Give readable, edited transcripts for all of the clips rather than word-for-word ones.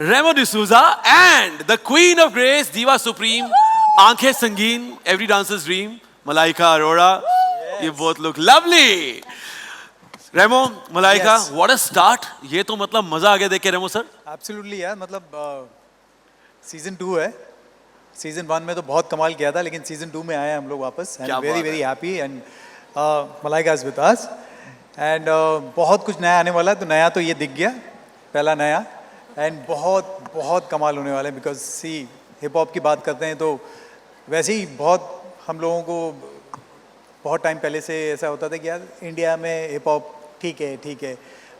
Remo D'Souza and the Queen of Grace, Diva Supreme, Aankhe Sangeet, every dancer's dream, Malaika Arora. Yes. You both look lovely. Remo, Malaika, yes. What a start. ये तो मतलब मजा आ गया देख के रेमो sir. Absolutely यार, मतलब season 2 है. सीजन 1 में तो बहुत कमाल किया था, लेकिन सीजन 2 में आए हम लोग वापस. And very very happy and Malaika is with us. And बहुत कुछ नया आने वाला है, तो नया तो ये दिख गया, पहला नया. एंड बहुत बहुत कमाल होने वाले हैं, बिकॉज सी हिप हॉप की बात करते हैं तो वैसे ही बहुत हम लोगों को बहुत टाइम पहले से ऐसा होता था कि यार इंडिया में हिप हॉप ठीक है,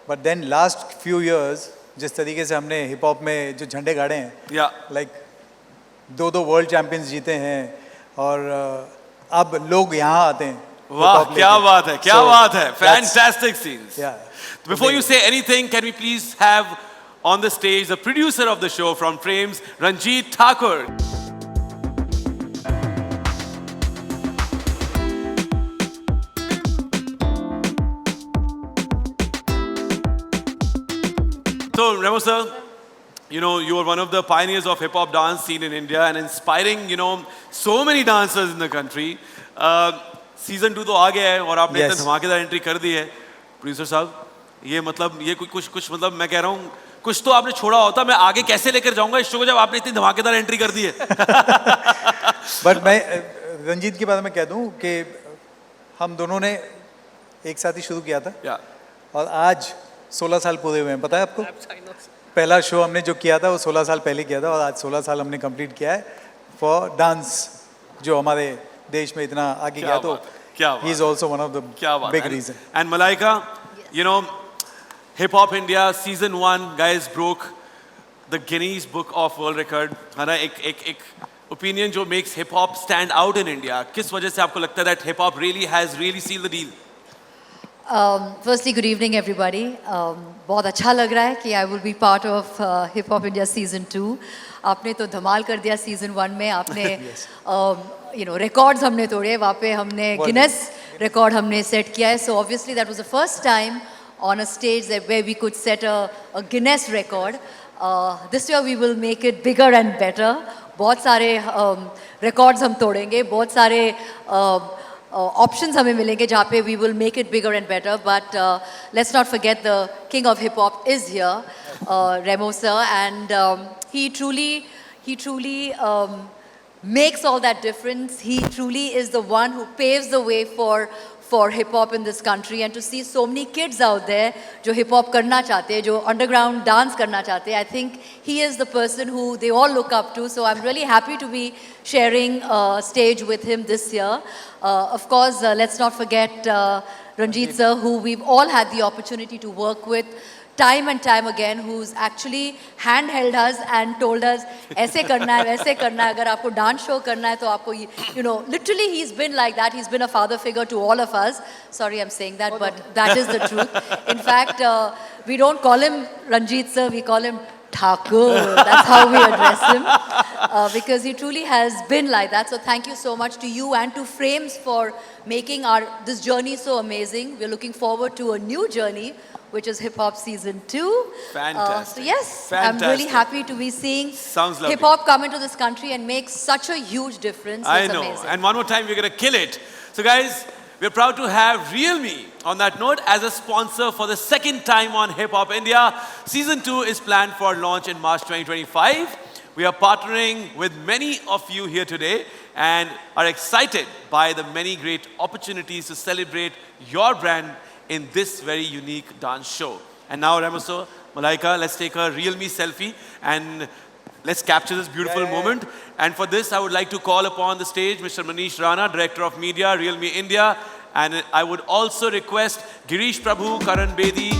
but then last few years जिस तरीके से हमने हिप हॉप में जो झंडे गाड़े हैं, लाइक 2 वर्ल्ड चैंपियंस जीते हैं, और अब लोग यहाँ आते हैं. वाह, क्या बात है, क्या बात है. Fantastic scenes. Before you say anything, can we please have on the stage the producer of the show from Frames, Ranjit Thakur. So Remo sir, you know, you are one of the pioneers of hip hop dance scene in India and inspiring, you know, so many dancers in the country. Season 2 तो आ गया है और आपने इतनी धमाकेदार entry कर दी है. Producer साहब, ये मतलब ये कुछ मतलब मैं कह रहा हूँ कुछ तो आपने छोड़ा होता. मैं आगे कैसे लेकर जाऊंगा इस शो को जब आपने इतनी धमाकेदार एंट्री कर दी है. बट मैं रंजीत की बात में कह दूं कि हम दोनों ने एक साथ ही शुरू किया था, और आज 16 साल पूरे हुए हैं. पता है आपको? पहला शो हमने जो किया था वो 16 साल पहले किया था, और आज 16 साल हमने कंप्लीट किया है फॉर डांस, जो हमारे देश में इतना आगे गया. तो he is also one of the big reason. And Malaika, you know, Hip Hop India Season 1, guys, broke the Guinness Book of World Record. है ना, एक opinion जो makes hip hop stand out in India. किस वजह से आपको लगता है that hip hop really has sealed the deal? Firstly, good evening everybody. बहुत अच्छा लग रहा है कि I will be part of Hip Hop India Season 2. आपने तो धमाल कर दिया Season 1 में. आपने you know, records हमने तोड़े, वहाँ पे हमने Guinness record हमने set किया है. So obviously that was the first time on a stage where we could set a Guinness record. This year we will make it bigger and better. बहुत सारे records हम तोड़ेंगे, बहुत सारे options हमें मिलेंगे जहाँ पे we will make it bigger and better. But let's not forget the king of hip hop is here, Remo sir, and he truly makes all that difference. He truly is the one who paves the way for hip hop in this country, and to see so many kids out there जो hip hop करना चाहते हैं, जो underground dance करना चाहते हैं, I think he is the person who they all look up to. So I'm really happy to be sharing stage with him this year. Of course, let's not forget Ranjit sir, who we've all had the opportunity to work with time and time again, who's actually handheld us and told us ऐसे करना है, वैसे करना है, अगर आपको dance show करना है तो आपको, you know, literally he's been like that. He's been a father figure to all of us. Sorry I'm saying that, but that is the truth. In fact, we don't call him Ranjit sir, we call him Thakur. That's how we address him, because he truly has been like that. So thank you so much to you and to Frames for making this journey so amazing. We're looking forward to a new journey, which is Hip Hop Season 2. Fantastic. So yes, Fantastic. I'm really happy to be seeing hip hop come into this country and make such a huge difference. I it's know. Amazing. And one more time, we're going to kill it. So guys, we're proud to have Real Me on that note as a sponsor for the second time on Hip Hop India. Season 2 is planned for launch in March 2025. We are partnering with many of you here today and are excited by the many great opportunities to celebrate your brand in this very unique dance show. And now, Remo sir, Malaika, let's take a Real Me selfie and let's capture this beautiful moment. And for this, I would like to call upon the stage Mr. Manish Rana, Director of Media, Real Me India. And I would also request Girish Prabhu, Karan Bedi,